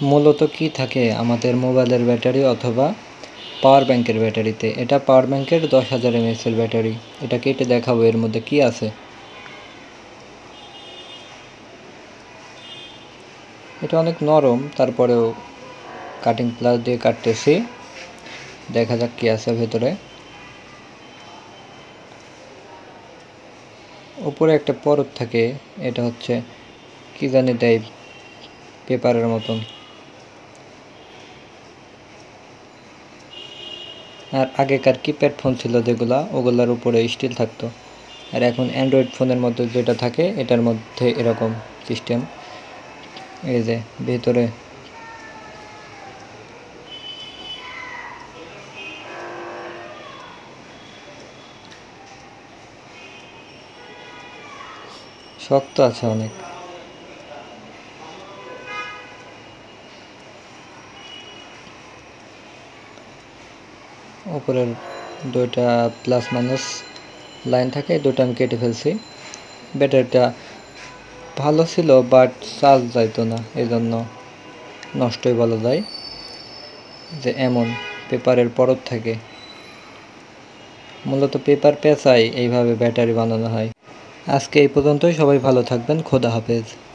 মূলত কি থাকে আমাদের মোবাইলের ব্যাটারি অথবা পাওয়ার ব্যাংকের ব্যাটারিতে। এটা পাওয়ার ব্যাংকের 10,000 mAh এর ব্যাটারি। এটা কেটে দেখাবো এর মধ্যে কি আছে। এটা অনেক নরম, তারপরেও কাটিং প্লাস দিয়ে কাটতেছি। দেখা যাক কি আছে ভেতরে। উপরে একটা পরত থাকে, এটা হচ্ছে কি জানি দেয়, পেপারের মতন। আর আগেকার কিপ্যাড ফোন ছিল যেগুলা, ওগুলার উপরে স্টিল থাকতো। আর এখন অ্যান্ড্রয়েড ফোনের মধ্যে যেটা থাকে এটার মধ্যে এরকম সিস্টেম। এই যে ভেতরে শক্ত আছে অনেক। উপরের দুইটা প্লাস মাইনাস লাইন থাকে, দুটো আমি কেটে ফেলছি। ব্যাটারিটা ভালো ছিল, বাট চার্জ যাইতো না, এই জন্য নষ্টই বলা যায়। যে এমন পেপারের পরত থাকে, মূলত পেপার পেঁচাই এইভাবে ব্যাটারি বানানো হয়। আজকে এই পর্যন্তই। সবাই ভালো থাকবেন। খোদা হাফেজ।